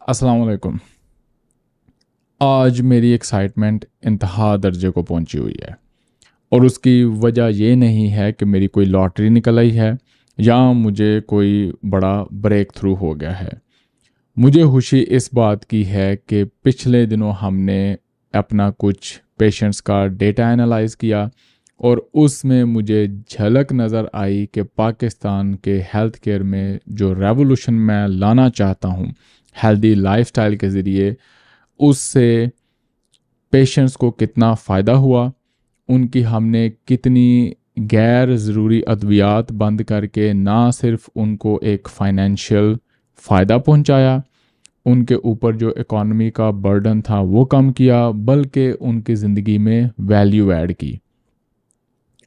अस्सलाम वालेकुम। आज मेरी एक्साइटमेंट इंतहा दर्जे को पहुंची हुई है और उसकी वजह ये नहीं है कि मेरी कोई लॉटरी निकल आई है या मुझे कोई बड़ा ब्रेक थ्रू हो गया है। मुझे खुशी इस बात की है कि पिछले दिनों हमने अपना कुछ पेशेंट्स का डेटा एनालाइज किया और उसमें मुझे झलक नज़र आई कि पाकिस्तान के हेल्थ केयर में जो रेवोल्यूशन मैं लाना चाहता हूँ हेल्दी लाइफस्टाइल के ज़रिए, उससे पेशेंट्स को कितना फ़ायदा हुआ। उनकी हमने कितनी गैर ज़रूरी अद्वियात बंद करके ना सिर्फ उनको एक फ़ाइनेंशियल फ़ायदा पहुंचाया, उनके ऊपर जो इकॉनमी का बर्डन था वो कम किया, बल्कि उनकी ज़िंदगी में वैल्यू ऐड की।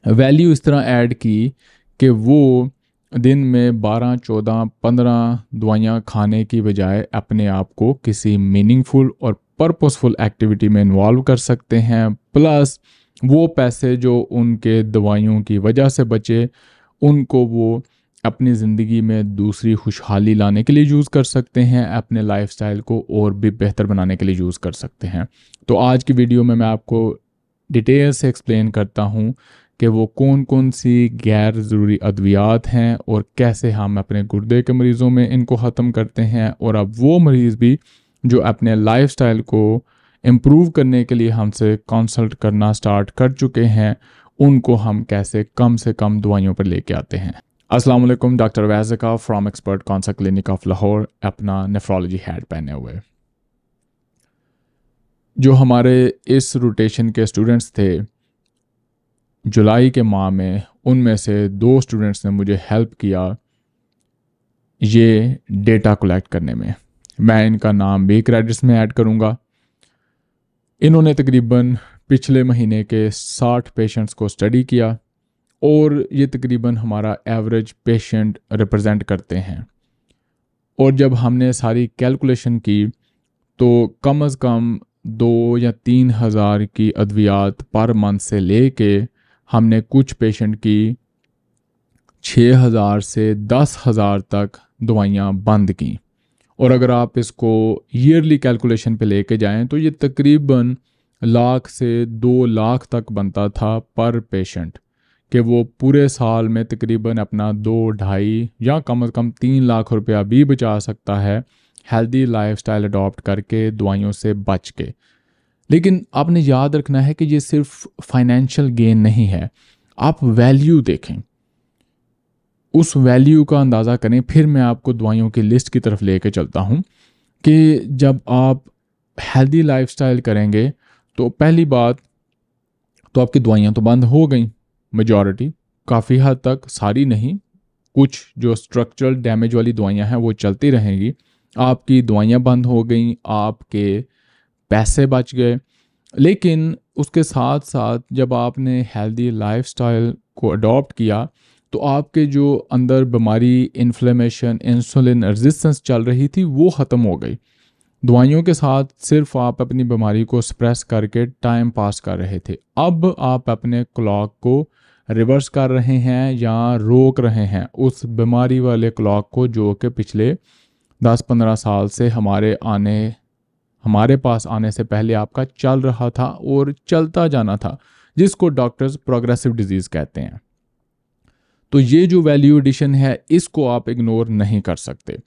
वैल्यू इस तरह ऐड की कि वो दिन में 12, 14, 15 दवाइयाँ खाने की बजाय अपने आप को किसी मीनिंगफुल और पर्पसफुल एक्टिविटी में इन्वॉल्व कर सकते हैं। प्लस वो पैसे जो उनके दवाइयों की वजह से बचे, उनको वो अपनी ज़िंदगी में दूसरी खुशहाली लाने के लिए यूज़ कर सकते हैं, अपने लाइफस्टाइल को और भी बेहतर बनाने के लिए यूज़ कर सकते हैं। तो आज की वीडियो में मैं आपको डिटेल से एक्सप्लेन करता हूँ कि वो कौन कौन सी गैर ज़रूरी अद्वियात हैं और कैसे हम अपने गुर्दे के मरीज़ों में इनको ख़त्म करते हैं, और अब वो मरीज़ भी जो अपने लाइफस्टाइल को इम्प्रूव करने के लिए हमसे कंसल्ट करना स्टार्ट कर चुके हैं, उनको हम कैसे कम से कम दवाइयों पर लेके आते हैं। अस्सलाम वालेकुम, डॉक्टर वैज़का from Expert Consult clinic of Lahore, अपना नेफ्रोलॉजी हैट पहने हुए। जो हमारे इस रोटेशन के स्टूडेंट्स थे जुलाई के माह में, उनमें से 2 स्टूडेंट्स ने मुझे हेल्प किया ये डेटा कलेक्ट करने में। मैं इनका नाम भी क्रेडिट्स में ऐड करूँगा। इन्होंने तकरीबन पिछले महीने के 60 पेशेंट्स को स्टडी किया और ये तकरीबन हमारा एवरेज पेशेंट रिप्रेजेंट करते हैं। और जब हमने सारी कैलकुलेशन की तो कम से कम 2 या 3 हज़ार की अद्वियात पर मंथ से लेके हमने कुछ पेशेंट की 6,000 से 10,000 तक दवाइयाँ बंद की। और अगर आप इसको ईयरली कैलकुलेशन पे लेके जाएं तो ये तकरीबन लाख से 2 लाख तक बनता था पर पेशेंट, कि वो पूरे साल में तकरीबन अपना 2, ढाई या कम से कम 3 लाख रुपया भी बचा सकता है हेल्दी लाइफस्टाइल अडॉप्ट करके, दवाइयों से बच के। लेकिन आपने याद रखना है कि ये सिर्फ फाइनेंशियल गेन नहीं है, आप वैल्यू देखें, उस वैल्यू का अंदाज़ा करें। फिर मैं आपको दवाइयों की लिस्ट की तरफ लेके चलता हूँ कि जब आप हेल्दी लाइफस्टाइल करेंगे तो पहली बात तो आपकी दवाइयाँ तो बंद हो गई, मेजॉरिटी, काफ़ी हद तक, सारी नहीं, कुछ जो स्ट्रक्चरल डैमेज वाली दवाइयाँ हैं वो चलती रहेंगी। आपकी दवाइयाँ बंद हो गई, आपके पैसे बच गए। लेकिन उसके साथ साथ जब आपने हेल्दी लाइफस्टाइल को अडॉप्ट किया तो आपके जो अंदर बीमारी, इन्फ्लेमेशन, इंसुलिन रेजिस्टेंस चल रही थी वो ख़त्म हो गई। दवाइयों के साथ सिर्फ आप अपनी बीमारी को सप्रेस करके टाइम पास कर रहे थे। अब आप अपने क्लॉक को रिवर्स कर रहे हैं या रोक रहे हैं उस बीमारी वाले क्लॉक को, जो कि पिछले 10-15 साल से हमारे पास आने से पहले आपका चल रहा था और चलता जाना था, जिसको डॉक्टर्स प्रोग्रेसिव डिजीज़ कहते हैं। तो ये जो वैल्यू एडिशन है इसको आप इग्नोर नहीं कर सकते।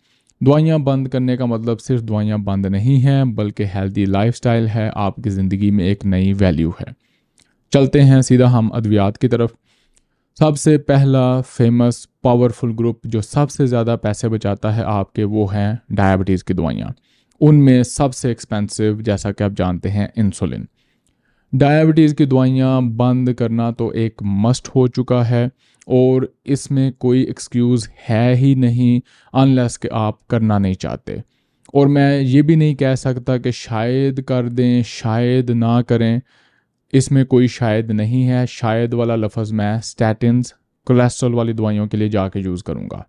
दवाइयाँ बंद करने का मतलब सिर्फ दवाइयाँ बंद नहीं हैं, बल्कि हेल्दी लाइफस्टाइल है, आपकी ज़िंदगी में एक नई वैल्यू है। चलते हैं सीधा हम अद्वियात की तरफ। सबसे पहला फेमस पावरफुल ग्रुप जो सबसे ज़्यादा पैसे बचाता है आपके, वो हैं डायबिटीज़ की दवाइयाँ। उनमें सबसे एक्सपेंसिव, जैसा कि आप जानते हैं, इंसुलिन। डायबिटीज़ की दवाइयाँ बंद करना तो एक मस्ट हो चुका है और इसमें कोई एक्सक्यूज़ है ही नहीं, अनलेस कि आप करना नहीं चाहते। और मैं ये भी नहीं कह सकता कि शायद कर दें, शायद ना करें, इसमें कोई शायद नहीं है। शायद वाला लफ्ज़ मैं स्टैटिन्स, कोलेस्ट्रॉल वाली दवाइयों के लिए जाके यूज़ करूँगा।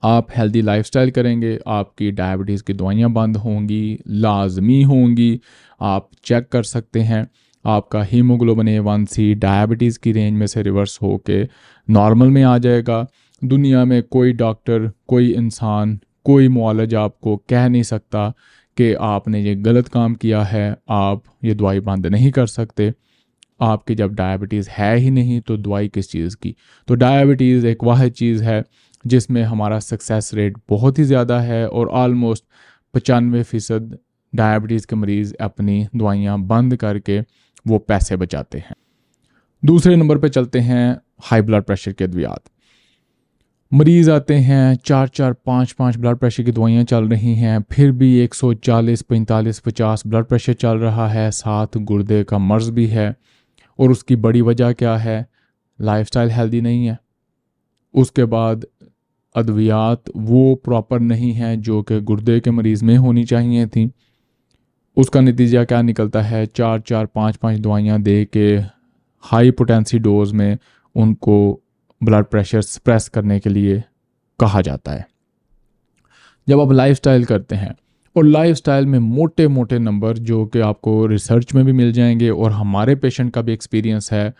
आप हेल्दी लाइफस्टाइल करेंगे, आपकी डायबिटीज़ की दवाइयाँ बंद होंगी, लाजमी होंगी। आप चेक कर सकते हैं, आपका हीमोग्लोबिन A1C डायबिटीज़ की रेंज में से रिवर्स होके नॉर्मल में आ जाएगा। दुनिया में कोई डॉक्टर, कोई इंसान, कोई मुआलज आपको कह नहीं सकता कि आपने ये गलत काम किया है, आप ये दवाई बंद नहीं कर सकते। आपकी जब डायबिटीज़ है ही नहीं तो दवाई किस चीज़ की। तो डायबिटीज़ एक वाहिद चीज़ है जिसमें हमारा सक्सेस रेट बहुत ही ज़्यादा है और ऑलमोस्ट 95% डायबिटीज़ के मरीज़ अपनी दवाइयाँ बंद करके वो पैसे बचाते हैं। दूसरे नंबर पे चलते हैं हाई ब्लड प्रेशर के अद्वियात। मरीज़ आते हैं 4-4, 5-5 ब्लड प्रेशर की दवाइयाँ चल रही हैं, फिर भी 140, 45, 50 ब्लड प्रेशर चल रहा है, साथ गुर्दे का मर्ज़ भी है। और उसकी बड़ी वजह क्या है? लाइफस्टाइल हेल्दी नहीं है। उसके बाद अद्वियात वो प्रॉपर नहीं है जो कि गुर्दे के मरीज़ में होनी चाहिए थी। उसका नतीजा क्या निकलता है? 4-4, 5-5 दवाइयाँ दे के हाई पोटेंसी डोज में उनको ब्लड प्रेशर सप्रेस करने के लिए कहा जाता है। जब आप लाइफस्टाइल करते हैं, और लाइफस्टाइल में मोटे मोटे नंबर जो कि आपको रिसर्च में भी मिल जाएंगे और हमारे पेशेंट का भी एक्सपीरियंस है,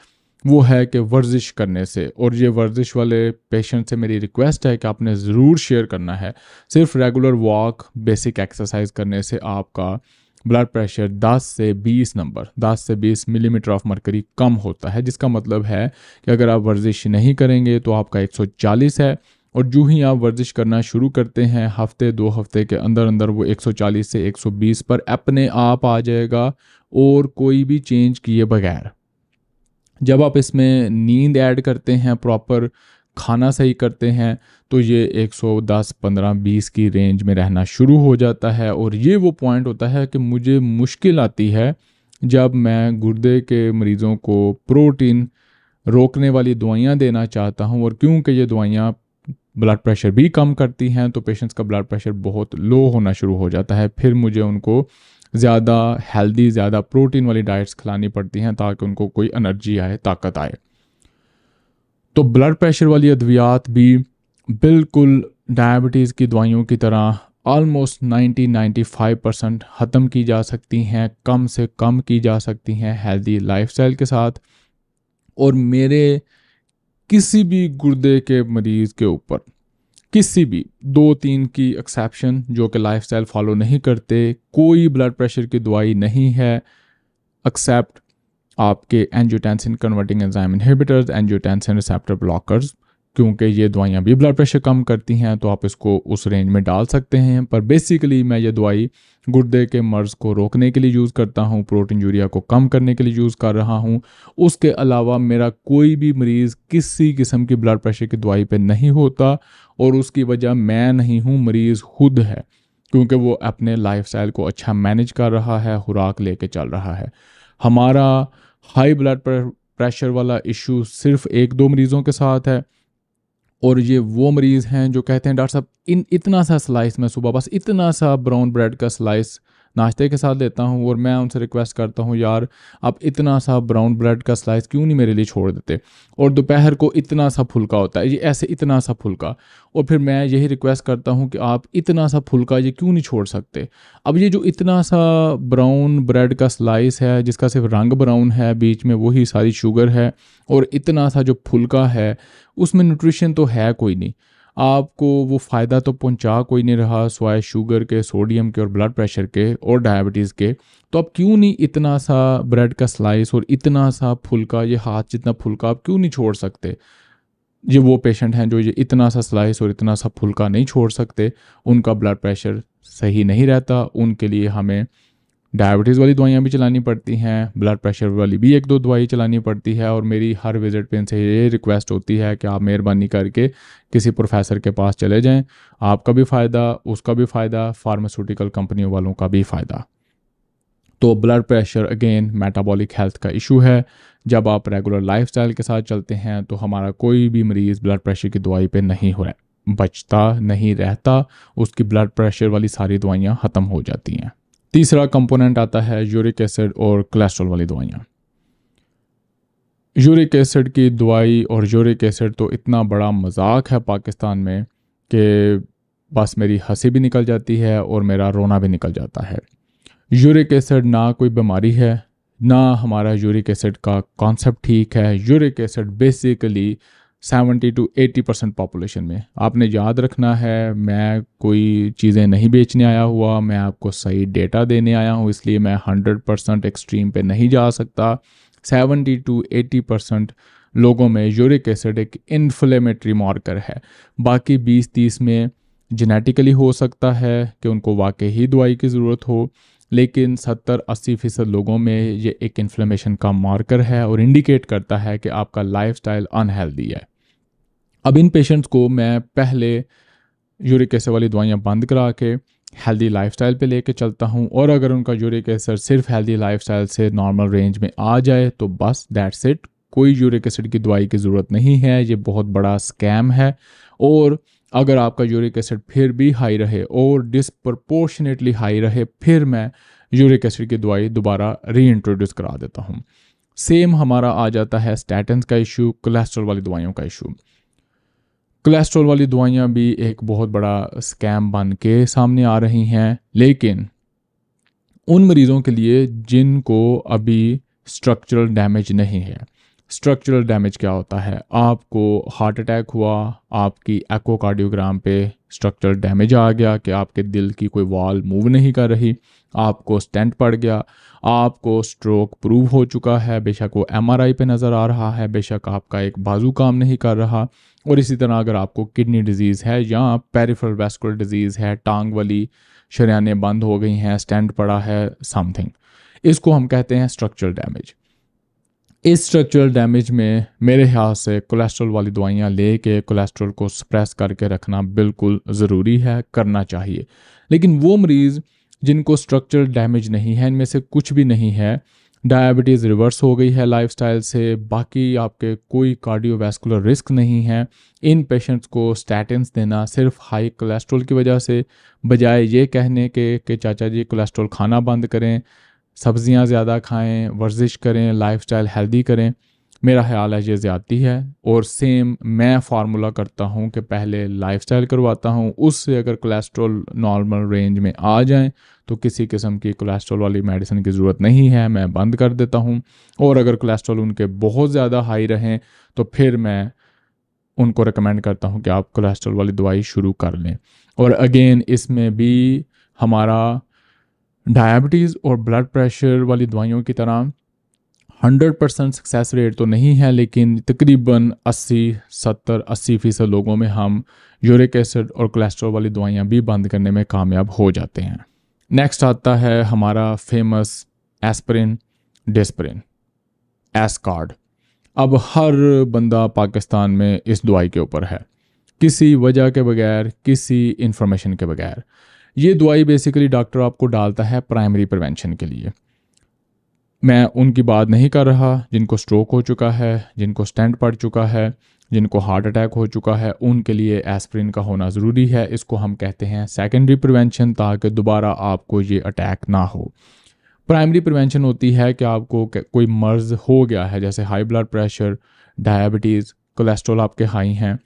वो है कि वर्जिश करने से, और ये वर्जिश वाले पेशेंट से मेरी रिक्वेस्ट है कि आपने ज़रूर शेयर करना है, सिर्फ रेगुलर वॉक, बेसिक एक्सरसाइज करने से आपका ब्लड प्रेशर 10 से 20 नंबर, 10 से 20 मिलीमीटर ऑफ मरकरी कम होता है। जिसका मतलब है कि अगर आप वर्जिश नहीं करेंगे तो आपका 140 है, और जो ही आप वर्जिश करना शुरू करते हैं हफ्ते 2 हफ्ते के अंदर अंदर वो 140 से 120 पर अपने आप आ जाएगा, और कोई भी चेंज किए बगैर। जब आप इसमें नींद ऐड करते हैं, प्रॉपर खाना सही करते हैं, तो ये 110, 15, 20 की रेंज में रहना शुरू हो जाता है। और ये वो पॉइंट होता है कि मुझे मुश्किल आती है जब मैं गुर्दे के मरीज़ों को प्रोटीन रोकने वाली दवाइयाँ देना चाहता हूँ, और क्योंकि ये दवाइयाँ ब्लड प्रेशर भी कम करती हैं तो पेशेंट्स का ब्लड प्रेशर बहुत लो होना शुरू हो जाता है। फिर मुझे उनको ज़्यादा हेल्दी, ज़्यादा प्रोटीन वाली डाइट्स खिलानी पड़ती हैं ताकि उनको कोई एनर्जी आए, ताकत आए। तो ब्लड प्रेशर वाली अद्वियात भी बिल्कुल डायबिटीज़ की दवाइयों की तरह ऑलमोस्ट 90-95% ख़त्म की जा सकती हैं, कम से कम की जा सकती हैं हेल्दी लाइफस्टाइल के साथ। और मेरे किसी भी गुर्दे के मरीज़ के ऊपर, किसी भी 2-3 की एक्सेप्शन जो कि लाइफस्टाइल फॉलो नहीं करते, कोई ब्लड प्रेशर की दवाई नहीं है एक्सेप्ट आपके angiotensin converting enzyme inhibitors, angiotensin receptor blockers, क्योंकि ये दवाइयाँ भी ब्लड प्रेशर कम करती हैं तो आप इसको उस रेंज में डाल सकते हैं। पर बेसिकली मैं ये दवाई गुर्दे के मर्ज़ को रोकने के लिए यूज़ करता हूँ, प्रोटीन यूरिया को कम करने के लिए यूज़ कर रहा हूँ। उसके अलावा मेरा कोई भी मरीज़ किसी किस्म की ब्लड प्रेशर की दवाई पे नहीं होता, और उसकी वजह मैं नहीं हूँ, मरीज़ खुद है, क्योंकि वो अपने लाइफस्टाइल को अच्छा मैनेज कर रहा है, खुराक लेके चल रहा है। हमारा हाई ब्लड प्रेशर वाला इशू सिर्फ 1-2 मरीज़ों के साथ है, और ये वो मरीज़ हैं जो कहते हैं डॉक्टर साहब इतना सा स्लाइस, मैं सुबह बस इतना सा ब्राउन ब्रेड का स्लाइस नाश्ते के साथ लेता हूँ, और मैं उनसे रिक्वेस्ट करता हूँ यार आप इतना सा ब्राउन ब्रेड का स्लाइस क्यों नहीं मेरे लिए छोड़ देते, और दोपहर को इतना सा फुल्का होता है, ये ऐसे इतना सा फुल्का, और फिर मैं यही रिक्वेस्ट करता हूँ कि आप इतना सा फुल्का ये क्यों नहीं छोड़ सकते। अब ये जो इतना सा ब्राउन ब्रेड का स्लाइस है जिसका सिर्फ रंग ब्राउन है, बीच में वही सारी शुगर है, और इतना सा जो फुल्का है उसमें न्यूट्रिशन तो है कोई नहीं, आपको वो फ़ायदा तो पहुंचा कोई नहीं रहा स्वाय शुगर के, सोडियम के और ब्लड प्रेशर के और डायबिटीज़ के। तो आप क्यों नहीं इतना सा ब्रेड का स्लाइस और इतना सा फुल्का, ये हाथ जितना फुल्का आप क्यों नहीं छोड़ सकते। ये वो पेशेंट हैं जो ये इतना सा स्लाइस और इतना सा फुल्का नहीं छोड़ सकते, उनका ब्लड प्रेशर सही नहीं रहता, उनके लिए हमें डायबिटीज़ वाली दवाइयाँ भी चलानी पड़ती हैं, ब्लड प्रेशर वाली भी 1-2 दवाई चलानी पड़ती है। और मेरी हर विज़िट पे इनसे ये रिक्वेस्ट होती है कि आप मेहरबानी करके किसी प्रोफेसर के पास चले जाएं, आपका भी फ़ायदा, उसका भी फ़ायदा, फार्मास्यूटिकल कंपनियों वालों का भी फ़ायदा। तो blood pressure again metabolic health का इशू है। जब आप रेगुलर लाइफस्टाइल के साथ चलते हैं तो हमारा कोई भी मरीज़ ब्लड प्रेशर की दवाई पे नहीं हो रहा, बचता नहीं रहता, उसकी ब्लड प्रेशर वाली सारी दवाइयाँ ख़त्म हो जाती हैं। तीसरा कंपोनेंट आता है यूरिक एसिड और कोलेस्ट्रॉल वाली दवाइयाँ। यूरिक एसिड की दवाई और यूरिक एसिड तो इतना बड़ा मजाक है पाकिस्तान में कि बस मेरी हंसी भी निकल जाती है और मेरा रोना भी निकल जाता है। यूरिक एसिड ना कोई बीमारी है, ना हमारा यूरिक एसिड का कॉन्सेप्ट ठीक है। Uric acid basically 70 to 80% population में। आपने याद रखना है, मैं कोई चीज़ें नहीं बेचने आया हुआ, मैं आपको सही डेटा देने आया हूँ, इसलिए मैं 100% एक्सट्रीम पे नहीं जा सकता। 70 to 80% लोगों में यूरिक एसिड एक इन्फ्लेमेटरी मार्कर है। बाकी 20-30 में जेनेटिकली हो सकता है कि उनको वाकई ही दवाई की ज़रूरत हो, लेकिन 70-80% लोगों में ये एक इन्फ्लेमेशन का मार्कर है और इंडिकेट करता है कि आपका लाइफस्टाइल अनहेल्दी है। अब इन पेशेंट्स को मैं पहले यूरिक एसिड वाली दवाइयाँ बंद करा के हेल्दी लाइफस्टाइल पे लेके चलता हूँ, और अगर उनका यूरिक एसिड सिर्फ हेल्दी लाइफस्टाइल से नॉर्मल रेंज में आ जाए तो बस दैट्स इट, कोई यूरिक एसिड की दवाई की ज़रूरत नहीं है। ये बहुत बड़ा स्कैम है। और अगर आपका यूरिक एसिड फिर भी हाई रहे और डिसप्रपोर्शनेटली हाई रहे, फिर मैं यूरिक एसिड की दवाई दोबारा री इंट्रोड्यूस करा देता हूँ। सेम हमारा आ जाता है स्टैटिन्स का इशू, कोलेस्ट्रॉल वाली दवाइयों का इशू। कोलेस्ट्रॉल वाली दवाइयाँ भी एक बहुत बड़ा स्कैम बन के सामने आ रही हैं, लेकिन उन मरीज़ों के लिए जिनको अभी स्ट्रक्चरल डैमेज नहीं है। स्ट्रक्चरल डैमेज क्या होता है? आपको हार्ट अटैक हुआ, आपकी एकोकार्डियोग्राम पे स्ट्रक्चरल डैमेज आ गया कि आपके दिल की कोई वॉल मूव नहीं कर रही, आपको स्टेंट पड़ गया, आपको स्ट्रोक प्रूव हो चुका है, बेशक वो एमआरआई पे नज़र आ रहा है, बेशक आपका एक बाजू काम नहीं कर रहा, और इसी तरह अगर आपको किडनी डिजीज़ है या पेरिफेरल वैस्कुलर डिजीज़ है, टांग वाली शरियानें बंद हो गई हैं, स्टेंट पड़ा है, समथिंग, इसको हम कहते हैं स्ट्रक्चरल डैमेज। इस स्ट्रक्चरल डैमेज में मेरे ख्याल से कोलेस्ट्रॉल वाली दवाइयाँ लेके कोलेस्ट्रॉल को सप्रेस करके रखना बिल्कुल ज़रूरी है, करना चाहिए। लेकिन वो मरीज़ जिनको स्ट्रक्चरल डैमेज नहीं है, इनमें से कुछ भी नहीं है, डायबिटीज़ रिवर्स हो गई है लाइफस्टाइल से, बाकी आपके कोई कार्डियोवैस्कुलर रिस्क नहीं है, इन पेशेंट्स को स्टैटिन्स देना सिर्फ हाई कोलेस्ट्रॉल की वजह से, बजाय ये कहने के कि चाचा जी कोलेस्ट्रॉल खाना बंद करें, सब्जियां ज़्यादा खाएं, वर्जिश करें, लाइफस्टाइल हेल्दी करें, मेरा ख्याल है ये ज़्यादती है। और सेम मैं फार्मूला करता हूँ कि पहले लाइफस्टाइल करवाता हूँ, उससे अगर कोलेस्ट्रॉल नॉर्मल रेंज में आ जाएं तो किसी किस्म की कोलेस्ट्रॉल वाली मेडिसिन की ज़रूरत नहीं है, मैं बंद कर देता हूँ। और अगर कोलेस्ट्रॉल उनके बहुत ज़्यादा हाई रहें तो फिर मैं उनको रिकमेंड करता हूँ कि आप कोलेस्ट्रॉल वाली दवाई शुरू कर लें। और अगेन इसमें भी हमारा डायबिटीज़ और ब्लड प्रेशर वाली दवाइयों की तरह 100% सक्सेस रेट तो नहीं है, लेकिन तकरीबन 70-80% लोगों में हम यूरिक एसिड और कोलेस्ट्रॉल वाली दवाइयाँ भी बंद करने में कामयाब हो जाते हैं। नेक्स्ट आता है हमारा फेमस एस्पिरिन, डिस्पिरिन, एस्कॉर्ड। अब हर बंदा पाकिस्तान में इस दवाई के ऊपर है, किसी वजह के बगैर, किसी इन्फॉर्मेशन के बगैर। ये दवाई बेसिकली डॉक्टर आपको डालता है प्राइमरी प्रिवेंशन के लिए। मैं उनकी बात नहीं कर रहा जिनको स्ट्रोक हो चुका है, जिनको स्टेंट पड़ चुका है, जिनको हार्ट अटैक हो चुका है, उनके लिए एस्पिरिन का होना ज़रूरी है। इसको हम कहते हैं सेकेंडरी प्रिवेंशन, ताकि दोबारा आपको ये अटैक ना हो। प्राइमरी प्रिवेंशन होती है कि आपको कोई मर्ज़ हो गया है, जैसे high blood pressure, diabetes, cholesterol आपके हाई हैं,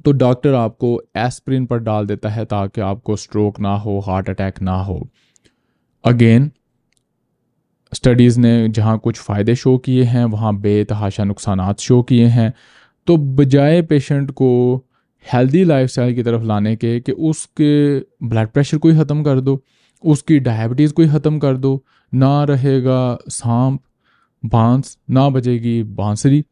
तो डॉक्टर आपको एस्पिरिन पर डाल देता है ताकि आपको स्ट्रोक ना हो, हार्ट अटैक ना हो। अगेन स्टडीज़ ने जहाँ कुछ फ़ायदे शो किए हैं वहाँ बेतहाशा नुकसानात शो किए हैं। तो बजाय पेशेंट को हेल्दी लाइफस्टाइल की तरफ लाने के कि उसके ब्लड प्रेशर को ही ख़त्म कर दो, उसकी डायबिटीज़ को ही ख़त्म कर दो, ना रहेगा सांप बांस, ना बजेगी बांसुरी,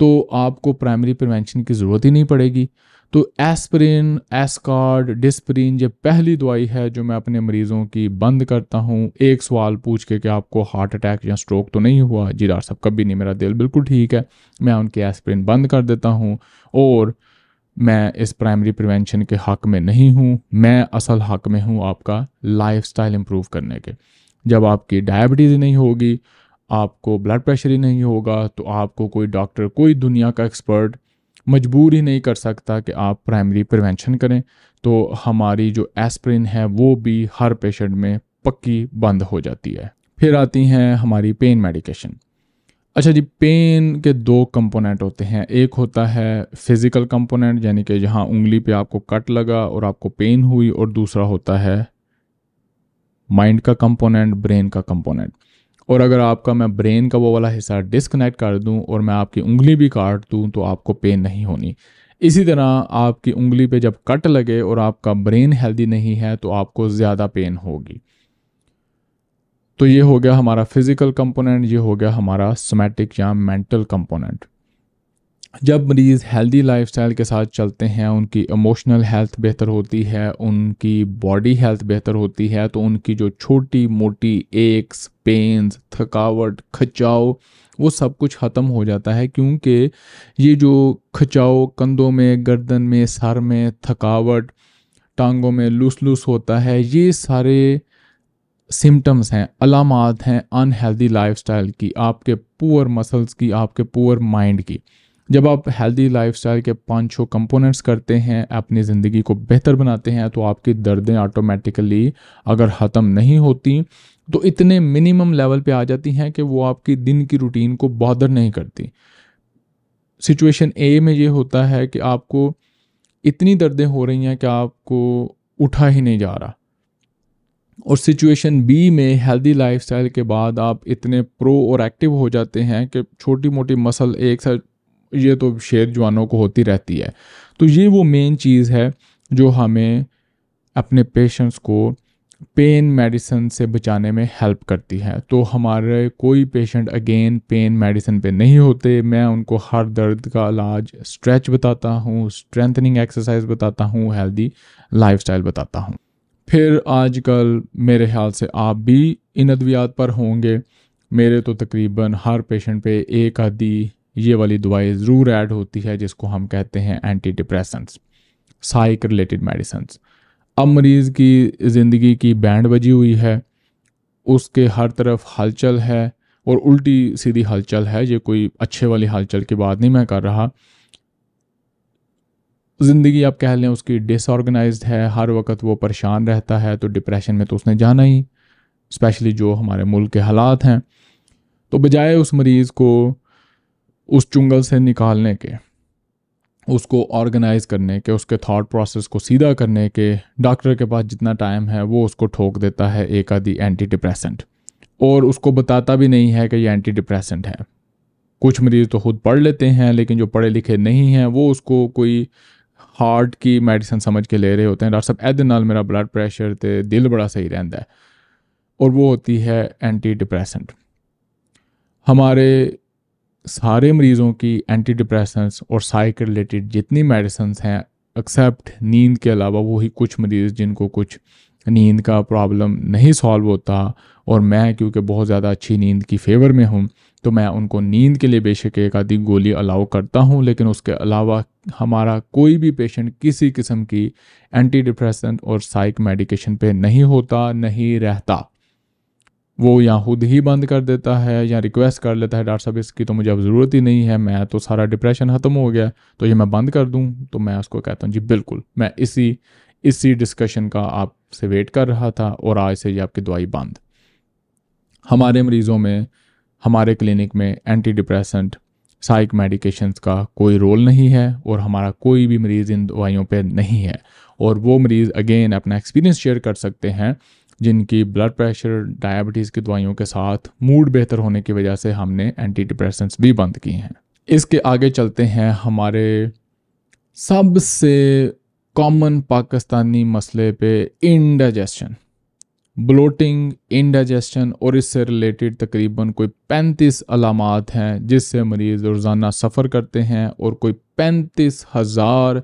तो आपको प्राइमरी प्रिवेंशन की ज़रूरत ही नहीं पड़ेगी। तो एस्पिरिन, एस्कॉर्ड, डिस्पिरिन ये पहली दवाई है जो मैं अपने मरीज़ों की बंद करता हूँ एक सवाल पूछ के कि आपको हार्ट अटैक या स्ट्रोक तो नहीं हुआ? जी डॉक्टर साहब कभी नहीं, मेरा दिल बिल्कुल ठीक है। मैं उनकी एस्पिरिन बंद कर देता हूँ और मैं इस प्राइमरी प्रिवेंशन के हक़ में नहीं हूँ, मैं असल हक़ में हूँ आपका लाइफस्टाइल इम्प्रूव करने के। जब आपकी डायबिटीज़ नहीं होगी, आपको ब्लड प्रेशर ही नहीं होगा, तो आपको कोई डॉक्टर, कोई दुनिया का एक्सपर्ट मजबूर ही नहीं कर सकता कि आप प्राइमरी प्रिवेंशन करें। तो हमारी जो एस्पिरिन है वो भी हर पेशेंट में पक्की बंद हो जाती है। फिर आती हैं हमारी पेन मेडिकेशन। अच्छा जी, पेन के दो कंपोनेंट होते हैं, एक होता है फिज़िकल कंपोनेंट यानी कि जहाँ उंगली पे आपको कट लगा और आपको पेन हुई, और दूसरा होता है माइंड का कंपोनेंट, ब्रेन का कंपोनेंट। और अगर आपका मैं ब्रेन का वो वाला हिस्सा डिस्कनेक्ट कर दूं और मैं आपकी उंगली भी काट दूं तो आपको पेन नहीं होनी। इसी तरह आपकी उंगली पे जब कट लगे और आपका ब्रेन हेल्दी नहीं है तो आपको ज़्यादा पेन होगी। तो ये हो गया हमारा फिज़िकल कंपोनेंट, ये हो गया हमारा सोमैटिक या मेंटल कंपोनेंट। जब मरीज़ हेल्दी लाइफस्टाइल के साथ चलते हैं, उनकी इमोशनल हेल्थ बेहतर होती है, उनकी बॉडी हेल्थ बेहतर होती है, तो उनकी जो छोटी मोटी एक्स, पेन्स, थकावट, खिंचाव, वो सब कुछ ख़त्म हो जाता है। क्योंकि ये जो खिंचाव कंधों में, गर्दन में, सर में, थकावट, टांगों में लूस लूस होता है, ये सारे सिम्टम्स हैं, अलामात हैं अनहेल्दी लाइफस्टाइल की, आपके पुअर मसल्स की, आपके पुअर माइंड की। जब आप हेल्दी लाइफस्टाइल के 5-6 कंपोनेंट्स करते हैं, अपनी ज़िंदगी को बेहतर बनाते हैं, तो आपकी दर्दें ऑटोमेटिकली अगर ख़त्म नहीं होती तो इतने मिनिमम लेवल पे आ जाती हैं कि वो आपकी दिन की रूटीन को बॉदर नहीं करती। सिचुएशन ए में ये होता है कि आपको इतनी दर्दें हो रही हैं कि आपको उठा ही नहीं जा रहा, और सिचुएशन बी में हेल्दी लाइफस्टाइल के बाद आप इतने प्रो और एक्टिव हो जाते हैं कि छोटी मोटी मसल एक साथ, ये तो शेर जवानों को होती रहती है। तो ये वो मेन चीज़ है जो हमें अपने पेशेंट्स को पेन मेडिसिन से बचाने में हेल्प करती है। तो हमारे कोई पेशेंट अगेन पेन मेडिसिन पे नहीं होते, मैं उनको हर दर्द का इलाज स्ट्रेच बताता हूँ, स्ट्रेंथनिंग एक्सरसाइज बताता हूँ, हेल्दी लाइफस्टाइल बताता हूँ। फिर आजकल मेरे ख्याल से आप भी इन अद्वियात पर होंगे। मेरे तो तकरीबन हर पेशेंट पे एक आधी ये वाली दवाई ज़रूर ऐड होती है, जिसको हम कहते हैं एंटी डिप्रेसेंट्स, साइक रिलेटेड मेडिसिन्स। अब मरीज़ की ज़िंदगी की बैंड बजी हुई है, उसके हर तरफ हलचल है, और उल्टी सीधी हलचल है, ये कोई अच्छे वाली हलचल की बात नहीं मैं कर रहा। ज़िंदगी आप कह लें उसकी डिसऑर्गेनाइज्ड है, हर वक्त वो परेशान रहता है, तो डिप्रेशन में तो उसने जाना ही, स्पेशली जो हमारे मुल्क के हालात हैं। तो बजाय उस मरीज़ को उस चुंगल से निकालने के, उसको ऑर्गेनाइज करने के, उसके थॉट प्रोसेस को सीधा करने के, डॉक्टर के पास जितना टाइम है वो उसको ठोक देता है एक आधी एंटी डिप्रेसेंट, और उसको बताता भी नहीं है कि ये एंटी डिप्रेसेंट है। कुछ मरीज़ तो खुद पढ़ लेते हैं, लेकिन जो पढ़े लिखे नहीं हैं वो उसको कोई हार्ट की मेडिसिन समझ के ले रहे होते हैं। डॉक्टर साहब एदे नाल मेरा ब्लड प्रेशर ते दिल बड़ा सही रहता है, और वो होती है एंटी डिप्रेसेंट। हमारे सारे मरीज़ों की एंटी डिप्रेसेंट्स और साइक रिलेटेड जितनी मेडिसिन्स हैं, एक्सेप्ट नींद के अलावा, वही कुछ मरीज़ जिनको कुछ नींद का प्रॉब्लम नहीं सॉल्व होता, और मैं क्योंकि बहुत ज़्यादा अच्छी नींद की फेवर में हूँ, तो मैं उनको नींद के लिए बेशक एक आधी गोली अलाउ करता हूँ, लेकिन उसके अलावा हमारा कोई भी पेशेंट किसी किस्म की एंटी डिप्रेसेंट और साइक मेडिकेशन पे नहीं होता, नहीं रहता। वो या खुद ही बंद कर देता है या रिक्वेस्ट कर लेता है, डॉक्टर साहब इसकी तो मुझे अब ज़रूरत ही नहीं है, मैं तो सारा डिप्रेशन ख़त्म हो गया, तो ये मैं बंद कर दूं। तो मैं उसको कहता हूँ जी बिल्कुल, मैं इसी डिस्कशन का आपसे वेट कर रहा था, और आज से ये आपकी दवाई बंद। हमारे मरीज़ों में, हमारे क्लिनिक में एंटी डिप्रेसेंट, साइक मेडिकेशंस का कोई रोल नहीं है, और हमारा कोई भी मरीज़ इन दवाइयों पे नहीं है। और वो मरीज़ अगेन अपना एक्सपीरियंस शेयर कर सकते हैं जिनकी ब्लड प्रेशर, डायबिटीज़ की दवाइयों के साथ मूड बेहतर होने की वजह से हमने एंटी डिप्रेसेंट्स भी बंद किए हैं। इसके आगे चलते हैं हमारे सबसे कॉमन पाकिस्तानी मसले पे, इंडाइजेशन, ब्लोटिंग, इंडाइजेशन, और इससे रिलेटेड तकरीबन कोई 35 अलामात हैं जिससे मरीज़ रोज़ाना सफ़र करते हैं, और कोई 35,000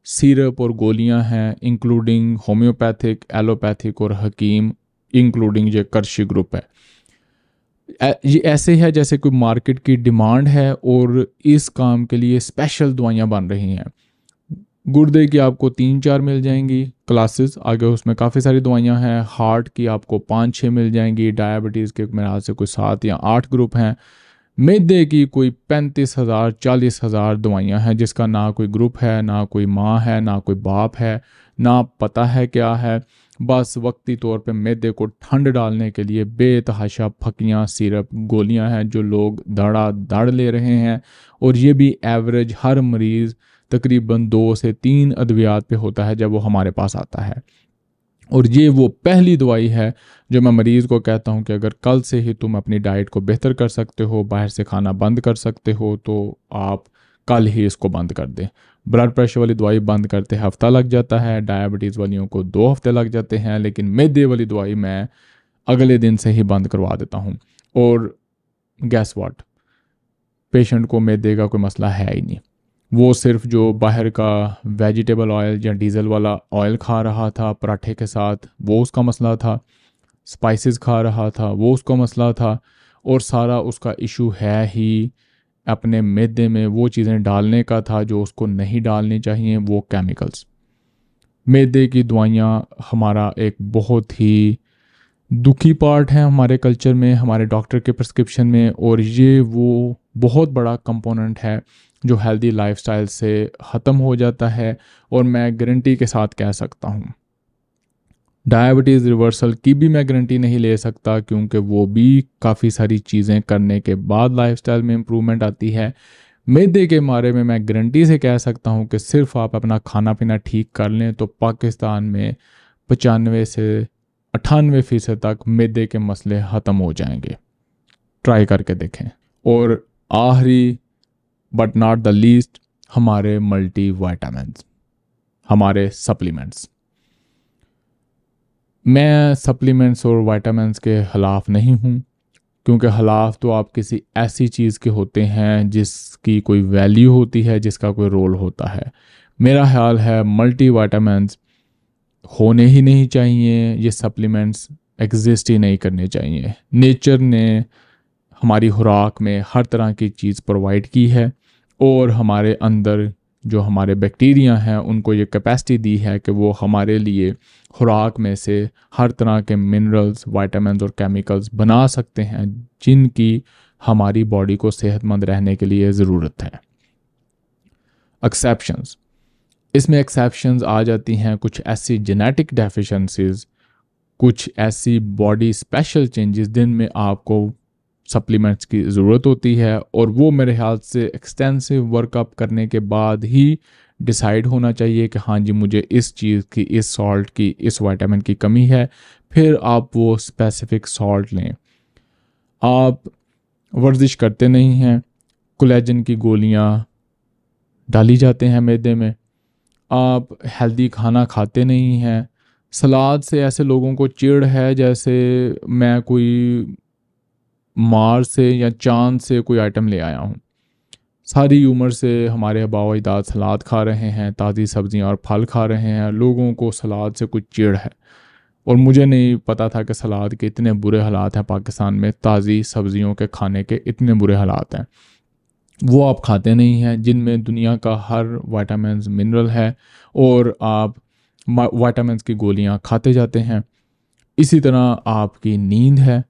सिरप और गोलियां हैं, इंक्लूडिंग होम्योपैथिक, एलोपैथिक और हकीम, इंक्लूडिंग ये करशी ग्रुप है। ये ऐसे है जैसे कोई मार्केट की डिमांड है और इस काम के लिए स्पेशल दवाइयाँ बन रही हैं। गुर्दे की आपको 3-4 मिल जाएंगी क्लासेस, आगे उसमें काफ़ी सारी दवाइयाँ हैं। हार्ट की आपको 5-6 मिल जाएंगी, डायबिटीज़ के मेरे हाथ से कोई 7 या 8 ग्रुप हैं। मैदे की कोई 35,000 40,000 दवाइयाँ हैं जिसका ना कोई ग्रुप है, ना कोई माँ है, ना कोई बाप है, ना पता है क्या है। बस वक्ती तौर पे मैदे को ठंड डालने के लिए बेतहाशा फकियाँ, सिरप, गोलियाँ हैं जो लोग धड़ ले रहे हैं। और ये भी एवरेज हर मरीज़ तकरीबन 2 से 3 अद्वियात पे होता है जब वो हमारे पास आता है। और ये वो पहली दवाई है जो मैं मरीज़ को कहता हूँ कि अगर कल से ही तुम अपनी डाइट को बेहतर कर सकते हो, बाहर से खाना बंद कर सकते हो, तो आप कल ही इसको बंद कर दें। ब्लड प्रेशर वाली दवाई बंद करते हफ्ता लग जाता है, डायबिटीज़ वालियों को 2 हफ्ते लग जाते हैं, लेकिन मैदे वाली दवाई मैं अगले दिन से ही बंद करवा देता हूँ। और गैस व्हाट, पेशेंट को मैदे का कोई मसला है ही नहीं। वो सिर्फ जो बाहर का वेजिटेबल ऑयल या डीजल वाला ऑयल खा रहा था पराठे के साथ, वो उसका मसला था। स्पाइसेस खा रहा था, वो उसका मसला था। और सारा उसका इशू है ही अपने मैदे में वो चीज़ें डालने का था जो उसको नहीं डालनी चाहिए, वो केमिकल्स। मैदे की दवाइयाँ हमारा एक बहुत ही दुखी पार्ट है हमारे कल्चर में, हमारे डॉक्टर के प्रिस्क्रिप्शन में, और ये वो बहुत बड़ा कंपोनेंट है जो हेल्दी लाइफस्टाइल से ख़त्म हो जाता है। और मैं गारंटी के साथ कह सकता हूँ डायबिटीज़ रिवर्सल की भी मैं गारंटी नहीं ले सकता, क्योंकि वो भी काफ़ी सारी चीज़ें करने के बाद लाइफस्टाइल में इम्प्रूवमेंट आती है। मैदे के बारे में मैं गारंटी से कह सकता हूँ कि सिर्फ आप अपना खाना पीना ठीक कर लें तो पाकिस्तान में 95 से 98% तक मैदे के मसले ख़त्म हो जाएंगे। ट्राई करके देखें। और आखिरी बट नॉट द लीस्ट, हमारे मल्टी वाइटामिन्स, हमारे सप्लीमेंट्स। मैं सप्लीमेंट्स और वाइटामिन्स के ख़िलाफ़ नहीं हूँ, क्योंकि ख़िलाफ़ तो आप किसी ऐसी चीज़ के होते हैं जिसकी कोई वैल्यू होती है, जिसका कोई रोल होता है। मेरा ख्याल है मल्टी वाइटामिन्स होने ही नहीं चाहिए, ये सप्लीमेंट्स एग्जिस्ट ही नहीं करने चाहिए। नेचर ने हमारी खुराक में हर तरह की चीज़ प्रोवाइड की है, और हमारे अंदर जो हमारे बैक्टीरिया हैं उनको ये कैपेसिटी दी है कि वो हमारे लिए खुराक में से हर तरह के मिनरल्स, वाइटामिन्स और केमिकल्स बना सकते हैं जिनकी हमारी बॉडी को सेहतमंद रहने के लिए ज़रूरत है। एक्सेप्शंस, इसमें एक्सेप्शंस आ जाती हैं कुछ ऐसी जेनेटिक डेफिशिएंसीज, कुछ ऐसी बॉडी स्पेशल चेंजेस जिनमें आपको सप्लीमेंट्स की ज़रूरत होती है, और वो मेरे ख्याल से एक्सटेंसिव वर्कअप करने के बाद ही डिसाइड होना चाहिए कि हाँ जी मुझे इस चीज़ की, इस सॉल्ट की, इस विटामिन की कमी है। फिर आप वो स्पेसिफिक सॉल्ट लें। आप वर्जिश करते नहीं हैं, कोलेजन की गोलियां डाली जाते हैं मैदे में। आप हेल्दी खाना खाते नहीं हैं। सलाद से ऐसे लोगों को चिढ़ है जैसे मैं कोई मार्स से या चांद से कोई आइटम ले आया हूँ। सारी उम्र से हमारे आबा व अजदाद सलाद खा रहे हैं, ताज़ी सब्जियां और फल खा रहे हैं। लोगों को सलाद से कुछ चिढ़ है, और मुझे नहीं पता था कि सलाद के इतने बुरे हालात हैं पाकिस्तान में, ताज़ी सब्जियों के खाने के इतने बुरे हालात हैं। वो आप खाते नहीं हैं जिनमें दुनिया का हर विटामिन मिनरल है, और आप विटामिन्स की गोलियां खाते जाते हैं। इसी तरह आपकी नींद है,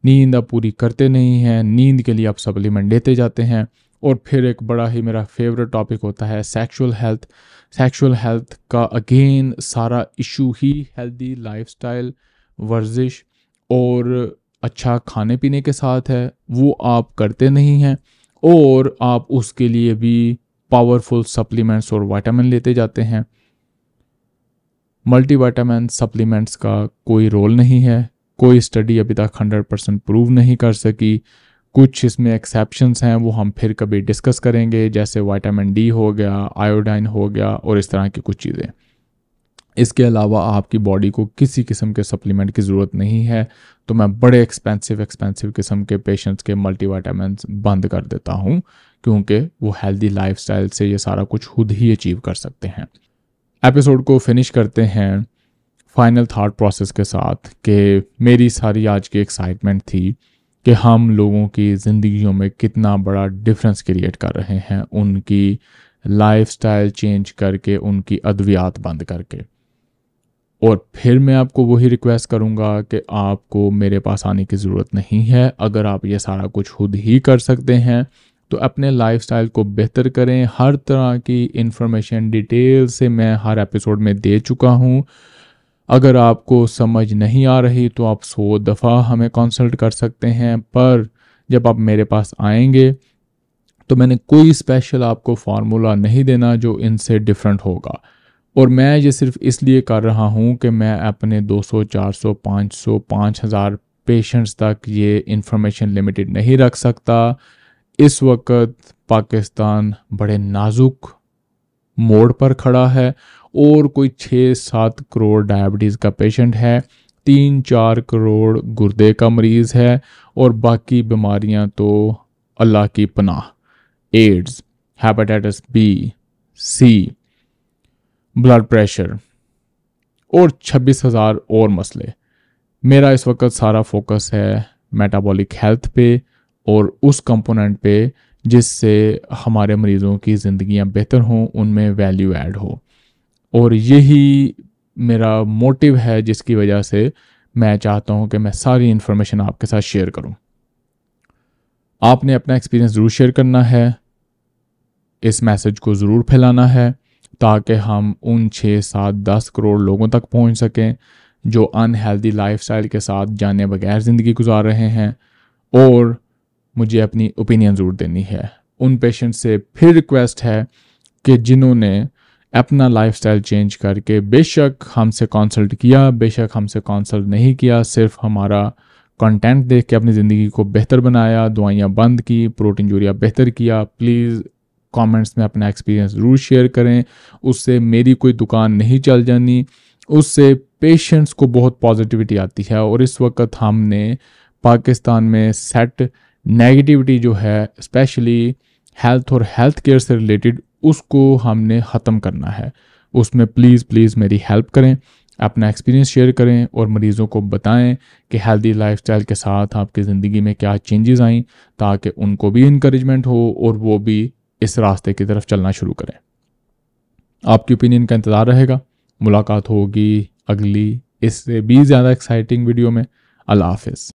नींद आप पूरी करते नहीं हैं, नींद के लिए आप सप्लीमेंट लेते जाते हैं। और फिर एक बड़ा ही मेरा फेवरेट टॉपिक होता है सेक्सुअल हेल्थ। सेक्सुअल हेल्थ का अगेन सारा इशू ही हेल्दी लाइफस्टाइल, वर्जिश और अच्छा खाने पीने के साथ है। वो आप करते नहीं हैं, और आप उसके लिए भी पावरफुल सप्लीमेंट्स और विटामिन लेते जाते हैं। मल्टीविटामिन सप्लीमेंट्स का कोई रोल नहीं है, कोई स्टडी अभी तक 100% प्रूव नहीं कर सकी। कुछ इसमें एक्सेप्शंस हैं, वो हम फिर कभी डिस्कस करेंगे, जैसे विटामिन डी हो गया, आयोडाइन हो गया, और इस तरह की कुछ चीज़ें। इसके अलावा आपकी बॉडी को किसी किस्म के सप्लीमेंट की ज़रूरत नहीं है, तो मैं बड़े एक्सपेंसिव किस्म के पेशेंट्स के मल्टीविटामिन्स बंद कर देता हूँ, क्योंकि वो हेल्दी लाइफस्टाइल से ये सारा कुछ खुद ही अचीव कर सकते हैं। एपिसोड को फिनिश करते हैं फाइनल थॉट प्रोसेस के साथ कि मेरी सारी आज की एक्साइटमेंट थी कि हम लोगों की ज़िंदगियों में कितना बड़ा डिफरेंस क्रिएट कर रहे हैं, उनकी लाइफस्टाइल चेंज करके, उनकी अद्वियात बंद करके। और फिर मैं आपको वही रिक्वेस्ट करूंगा कि आपको मेरे पास आने की ज़रूरत नहीं है। अगर आप ये सारा कुछ खुद ही कर सकते हैं तो अपने लाइफस्टाइल को बेहतर करें। हर तरह की इंफॉर्मेशन डिटेल से मैं हर एपिसोड में दे चुका हूँ। अगर आपको समझ नहीं आ रही तो आप 100 दफ़ा हमें कंसल्ट कर सकते हैं, पर जब आप मेरे पास आएंगे तो मैंने कोई स्पेशल आपको फार्मूला नहीं देना जो इनसे डिफरेंट होगा। और मैं ये सिर्फ इसलिए कर रहा हूँ कि मैं अपने 200, 400, 500, 5000 पेशेंट्स तक ये इंफॉर्मेशन लिमिटेड नहीं रख सकता। इस वक्त पाकिस्तान बड़े नाजुक मोड़ पर खड़ा है और कोई 6-7 करोड़ डायबिटीज़ का पेशेंट है, 3-4 करोड़ गुर्दे का मरीज़ है और बाकी बीमारियां तो अल्लाह की पनाह, एड्स, हेपेटाइटिस बी, सी, ब्लड प्रेशर और 26,000 और मसले। मेरा इस वक्त सारा फोकस है मेटाबॉलिक हेल्थ पे और उस कंपोनेंट पे जिससे हमारे मरीज़ों की ज़िंदगियां बेहतर हों, उनमें वैल्यू ऐड हो। और यही मेरा मोटिव है जिसकी वजह से मैं चाहता हूं कि मैं सारी इन्फॉर्मेशन आपके साथ शेयर करूं। आपने अपना एक्सपीरियंस ज़रूर शेयर करना है, इस मैसेज को ज़रूर फैलाना है ताकि हम उन 6-7-10 करोड़ लोगों तक पहुंच सकें जो अनहेल्दी लाइफस्टाइल के साथ जाने बगैर ज़िंदगी गुजार रहे हैं। और मुझे अपनी ओपिनियन ज़रूर देनी है। उन पेशेंट से फिर रिक्वेस्ट है कि जिन्होंने अपना लाइफस्टाइल चेंज करके बेशक हमसे कंसल्ट किया, बेशक हमसे कंसल्ट नहीं किया, सिर्फ हमारा कंटेंट देख के अपनी ज़िंदगी को बेहतर बनाया, दवाइयाँ बंद की, प्रोटीन यूरिया बेहतर किया, प्लीज़ कमेंट्स में अपना एक्सपीरियंस ज़रूर शेयर करें। उससे मेरी कोई दुकान नहीं चल जानी, उससे पेशेंट्स को बहुत पॉजिटिविटी आती है। और इस वक्त हमने पाकिस्तान में सेट नेगेटिविटी जो है स्पेशली हेल्थ और हेल्थ केयर से रिलेटेड, उसको हमने ख़त्म करना है। उसमें प्लीज़ प्लीज़ मेरी हेल्प करें, अपना एक्सपीरियंस शेयर करें और मरीज़ों को बताएं कि हेल्दी लाइफस्टाइल के साथ आपकी ज़िंदगी में क्या चेंजेस आई, ताकि उनको भी इंकरेजमेंट हो और वो भी इस रास्ते की तरफ चलना शुरू करें। आपकी ओपिनियन का इंतज़ार रहेगा। मुलाकात होगी अगली इससे भी ज़्यादा एक्साइटिंग वीडियो में। अल्लाह हाफिज़।